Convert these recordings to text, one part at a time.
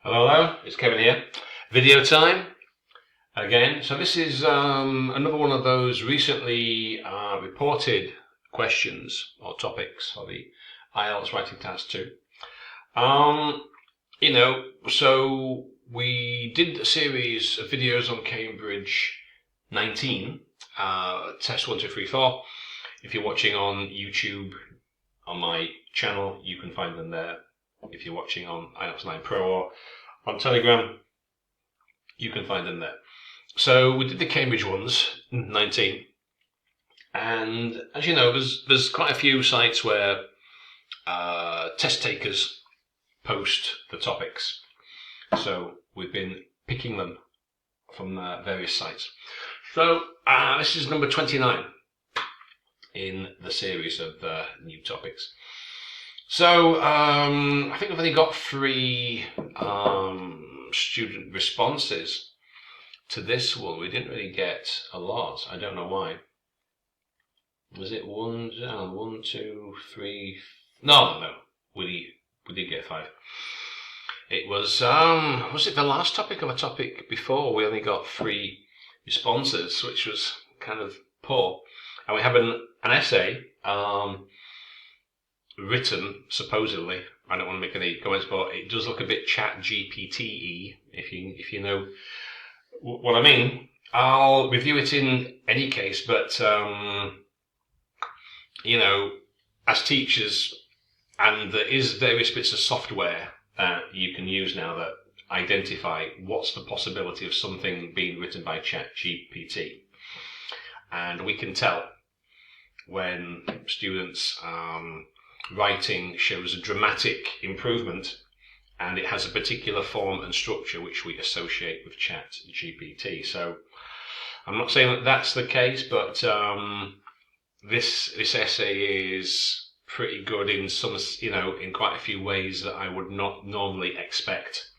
Hello, it's Kevin here. Video time again. So this is another one of those recently reported questions or topics for the IELTS writing task 2. So we did a series of videos on Cambridge 19, test 1, 2, 3, 4. If you're watching on YouTube, on my channel, you can find them there. If you're watching on IELTS 9 Pro or on Telegram, you can find them there. So we did the Cambridge ones, 19. And as you know, there's quite a few sites where test takers post the topics. So we've been picking them from various sites. So this is number 29 in the series of new topics. So I think we've only got 3 student responses to this one. We didn't really get a lot. I don't know why. Was it 1, 2, 3? No. We did get 5. It was it the last topic or a topic before? We only got 3 responses, which was kind of poor. And we have an essay written, supposedly. I don't want to make any comments, but it does look a bit ChatGPT-y, if you know what I mean. I'll review it in any case, but as teachers, and there is various bits of software that you can use now that identify what's the possibility of something being written by ChatGPT, and we can tell when students writing shows a dramatic improvement and it has a particular form and structure which we associate with ChatGPT. So I'm not saying that that's the case, but this essay is pretty good in some, in quite a few ways that I would not normally expect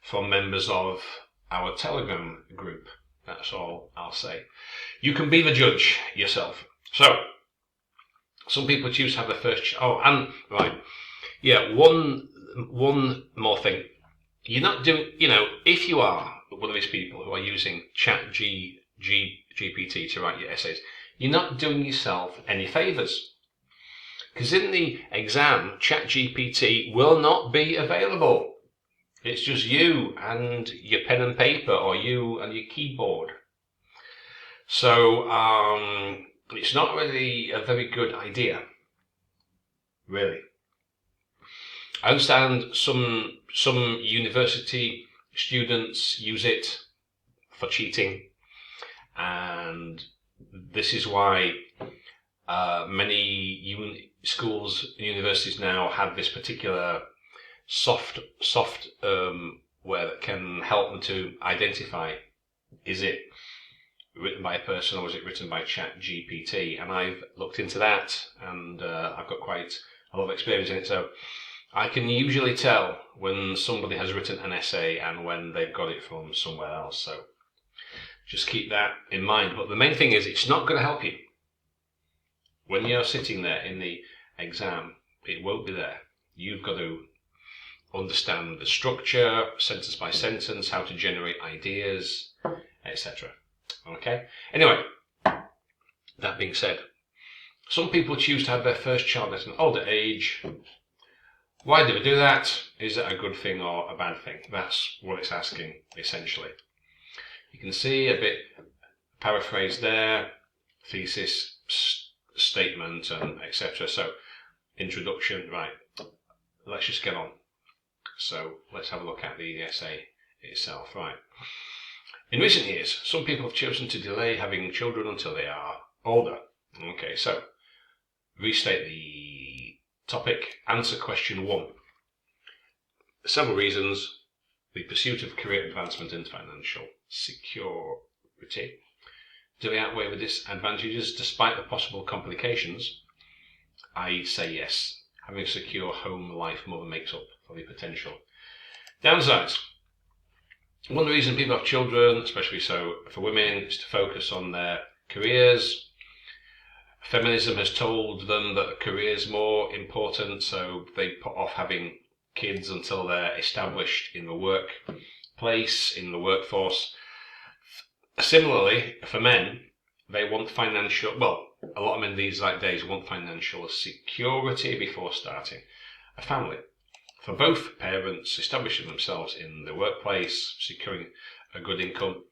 from members of our Telegram group. That's all I'll say. You can be the judge yourself. So some people choose to have their first. One more thing. You're not doing. If you are one of these people who are using ChatGPT to write your essays, you're not doing yourself any favors. Because in the exam, ChatGPT will not be available. It's just you and your pen and paper, or you and your keyboard. So it's not really a very good idea, really. I understand some university students use it for cheating, and this is why many schools and universities now have this particular software that can help them to identify, is it written by a person or was it written by ChatGPT? And I've looked into that, and I've got quite a lot of experience in it, so I can usually tell when somebody has written an essay and when they've got it from somewhere else. So just keep that in mind. But the main thing is, it's not going to help you when you're sitting there in the exam. It won't be there. You've got to understand the structure, sentence by sentence, how to generate ideas, etc. Okay? Anyway, that being said, some people choose to have their first child at an older age. Why do we do that? Is it a good thing or a bad thing? That's what it's asking, essentially. You can see a bit paraphrased there, thesis, statement, and etc. So, introduction, right. Let's just get on. So, let's have a look at the essay itself. Right. In recent years, some people have chosen to delay having children until they are older. Okay, so restate the topic. Answer question 1. Several reasons. The pursuit of career advancement and financial security. Do they outweigh the disadvantages despite the possible complications? I say yes. Having a secure home life more than makes up for the potential downsides. One reason people have children, especially so for women, is to focus on their careers. Feminism has told them that a career is more important, so they put off having kids until they're established in the workplace, in the workforce. Similarly, for men, they want financial, well, a lot of men these days want financial security before starting a family. For both parents, establishing themselves in the workplace, securing a good income,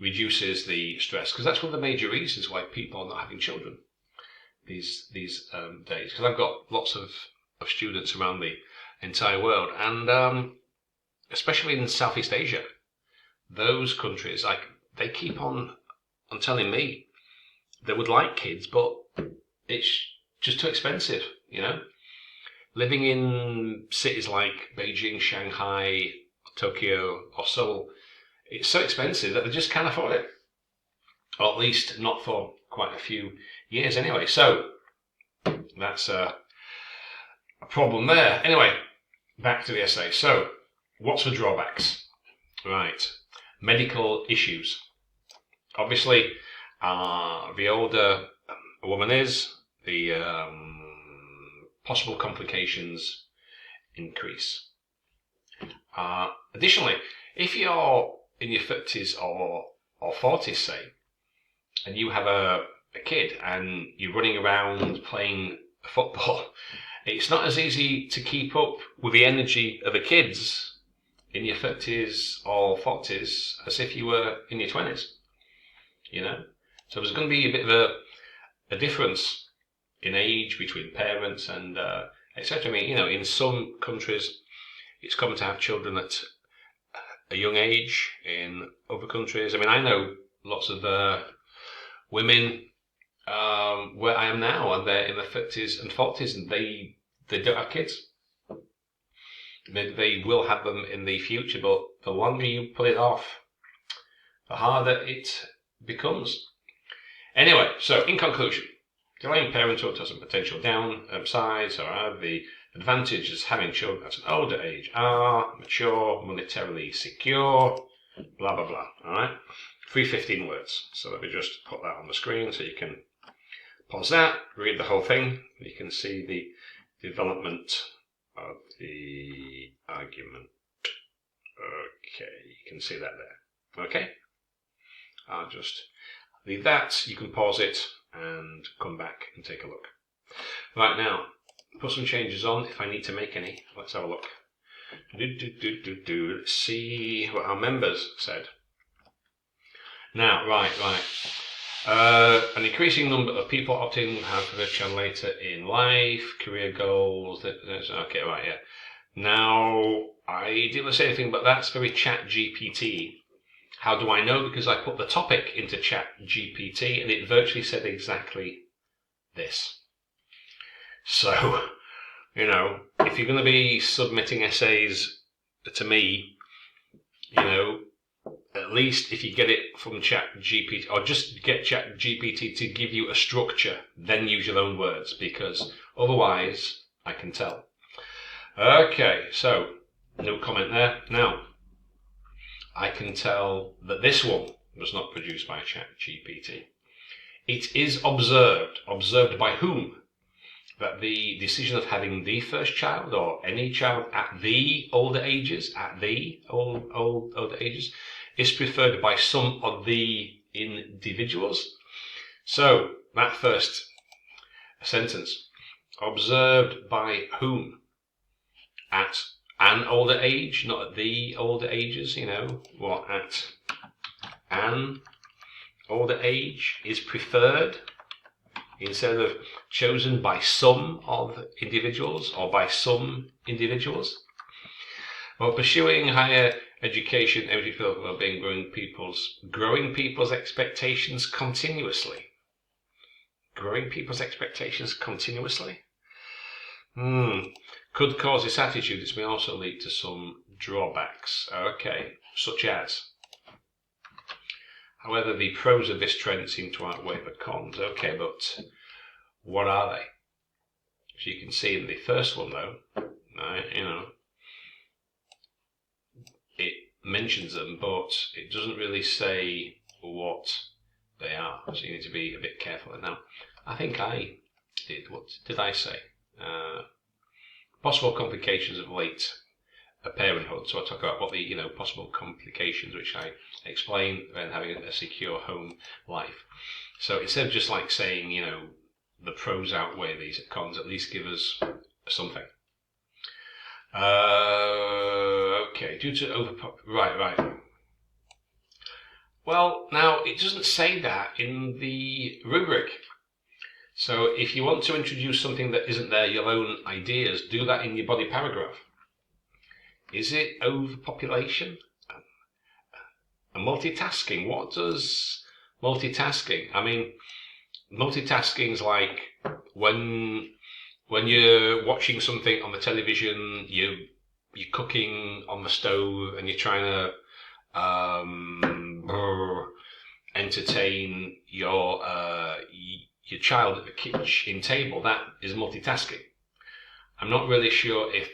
reduces the stress, because that's one of the major reasons why people are not having children these days. Because I've got lots of students around the entire world, and especially in Southeast Asia, those countries, like, they keep on telling me they would like kids, but it's just too expensive, you know. Living in cities like Beijing, Shanghai, Tokyo, or Seoul, it's so expensive that they just can't afford it. Or at least not for quite a few years anyway. So that's a problem there. Anyway, back to the essay. So, what's the drawbacks? Right. Medical issues. Obviously, the older a woman is, the possible complications increase. Additionally, if you're in your 30s or 40s, say, and you have a kid and you're running around playing football, it's not as easy to keep up with the energy of the kids in your 30s or 40s as if you were in your 20s, you know. So there's going to be a bit of a difference in age between parents and etc. I mean, you know, in some countries it's common to have children at a young age. In other countries, I mean, I know lots of women where I am now, and they're in their 30s and 40s, and they don't have kids. Maybe they will have them in the future, but the longer you put it off, the harder it becomes. Anyway, so in conclusion, delaying parenthood has some potential downsides, or the advantages having children at an older age are mature, monetarily secure, blah blah blah. Alright? 315 words. So let me just put that on the screen so you can pause that, read the whole thing, and you can see the development of the argument. Okay, you can see that there. Okay? I'll just leave that. You can pause it and come back and take a look. Right, now, put some changes on if I need to make any. Let's have a look. Let's see what our members said. Now, right. An increasing number of people opting to have the channel later in life, career goals. Okay, right, yeah. Now, I didn't say anything, but that's very ChatGPT. How do I know? Because I put the topic into ChatGPT and it virtually said exactly this. So, you know, if you're going to be submitting essays to me, you know, at least if you get it from ChatGPT, or just get ChatGPT to give you a structure, then use your own words, because otherwise I can tell. Okay, so no comment there. Now, I can tell that this one was not produced by ChatGPT. It is observed by whom? That the decision of having the first child, or any child at the older ages, older ages, is preferred by some of the individuals. So, that first sentence, observed by whom? At an older age, not at the older ages, you know, or at an older age is preferred instead of chosen by some of individuals or by some individuals. While pursuing higher education, energy, physical well-being, growing people's expectations continuously. Growing people's expectations continuously? Could cause this attitude. This may also lead to some drawbacks. Okay, such as. However, the pros of this trend seem to outweigh the cons. Okay, but what are they? As you can see in the first one, though, you know, it mentions them, but it doesn't really say what they are. So you need to be a bit careful. Now, I think I did. What did I say? possible complications of late parenthood. So I talk about what the possible complications, which I explain, when having a secure home life. So instead of just like saying the pros outweigh these cons, at least give us something. Okay, due to right. Well, now it doesn't say that in the rubric. So if you want to introduce something that isn't there, your own ideas, do that in your body paragraph. Is it overpopulation? And multitasking. What does multitasking? I mean, multitasking's like when you're watching something on the television, you're cooking on the stove, and you're trying to entertain your child at the kitchen table. That is multitasking. I'm not really sure if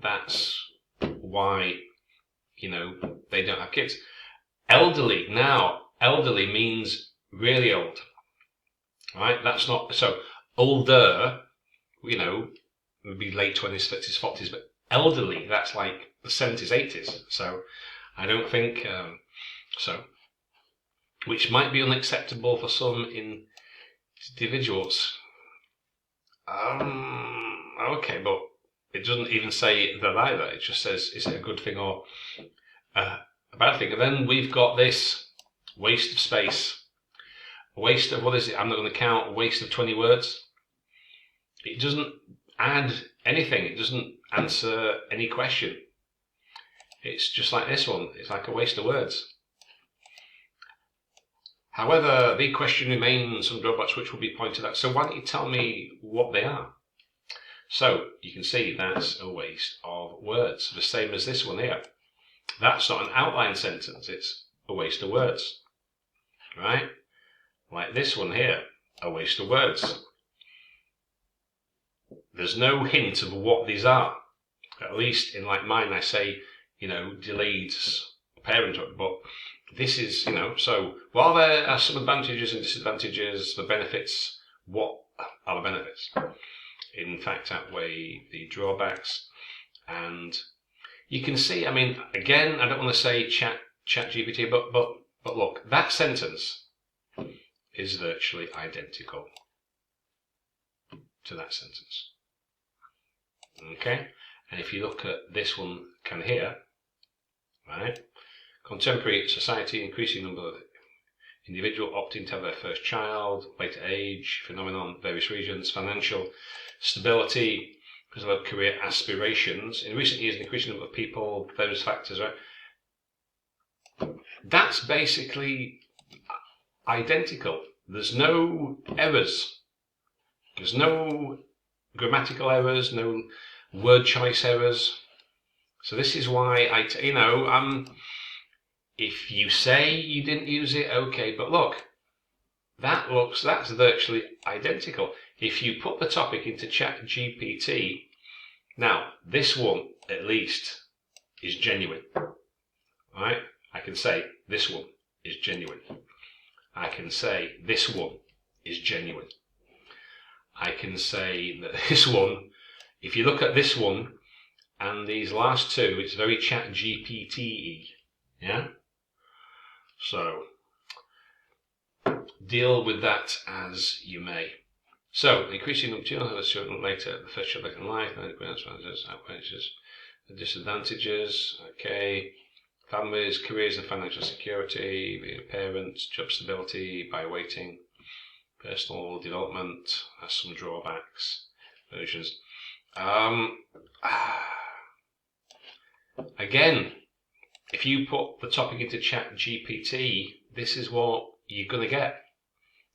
that's why they don't have kids. Elderly. Now, elderly means really old, right? That's not so older. Maybe late 20s, 30s, 40s, but elderly, that's like the 70s, 80s. So I don't think so. Which might be unacceptable for some individuals. Okay, but it doesn't even say that either. It just says, is it a good thing or a bad thing? And then we've got this waste of space. A waste of, what is it? I'm not going to count. A waste of 20 words. It doesn't add anything. It doesn't answer any question. It's just like this one. It's like a waste of words. However, the question remains some drawbacks which will be pointed out. So why don't you tell me what they are? So you can see that's a waste of words. The same as this one here. That's not an outline sentence. It's a waste of words. Right? Like this one here. A waste of words. There's no hint of what these are. At least in like mine, I say, delayed parenthood, but this is, so while there are some advantages and disadvantages, the benefits, what are the benefits? In fact, outweigh the drawbacks. And you can see, I mean, again, I don't want to say ChatGPT, but look, that sentence is virtually identical to that sentence. Okay, and if you look at this one kind of here, right? Contemporary society, increasing number of individuals opting to have their first child, later age, phenomenon, various regions, financial stability, because of career aspirations. In recent years, an increasing number of people, those factors, right? That's basically identical. There's no errors. There's no grammatical errors, no word choice errors. So this is why if you say you didn't use it, okay, but look, that's virtually identical. If you put the topic into ChatGPT, now this one at least is genuine, right? I can say this one is genuine. I can say this one is genuine. I can say that this one, if you look at this one and these last two, it's very ChatGPT-y, yeah? So, deal with that as you may. So, increasing up to later, the first job in life, outrages, the disadvantages, okay, families, careers and financial security, being a parent, job stability by waiting, personal development, has some drawbacks, versions. Again, if you put the topic into ChatGPT, this is what you're going to get.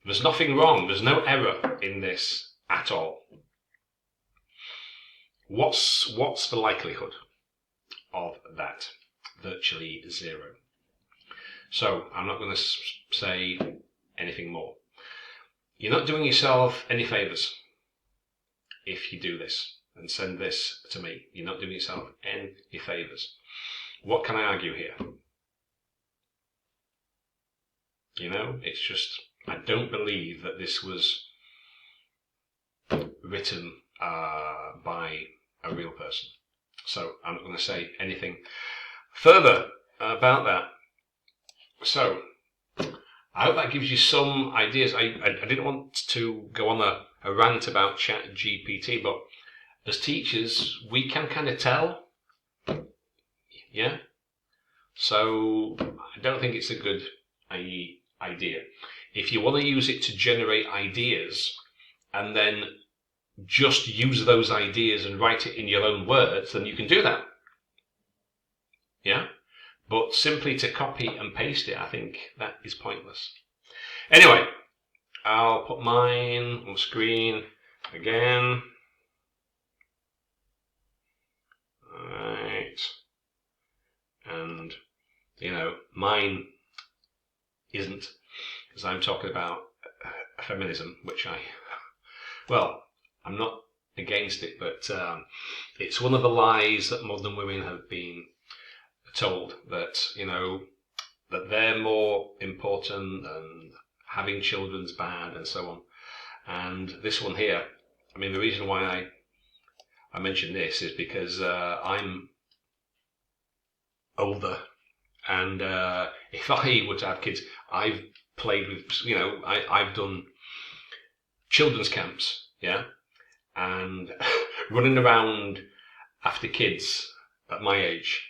There's nothing wrong. There's no error in this at all. What's the likelihood of that? Virtually zero. So I'm not going to say anything more. You're not doing yourself any favours if you do this and send this to me. You're not doing yourself any favours. What can I argue here? It's just, I don't believe that this was written by a real person. So I'm not going to say anything further about that. So I hope that gives you some ideas. I didn't want to go on a rant about ChatGPT, but as teachers, we can kind of tell. Yeah? So I don't think it's a good idea. If you want to use it to generate ideas and then just use those ideas and write it in your own words, then you can do that. Yeah? But simply to copy and paste it, I think that is pointless. Anyway, I'll put mine on screen again. Right. And, mine isn't, because I'm talking about feminism, which I'm not against it, but it's one of the lies that modern women have been told, that, that they're more important and having children's bad and so on. And this one here, the reason why I mention this is because I'm older, and if I were to have kids, I've played with, I've done children's camps, yeah, and running around after kids at my age,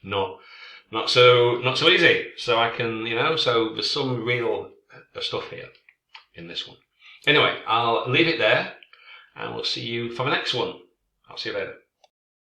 not so easy. So I can, so there's some real stuff here in this one. Anyway, I'll leave it there, and we'll see you for the next one. I'll see you later.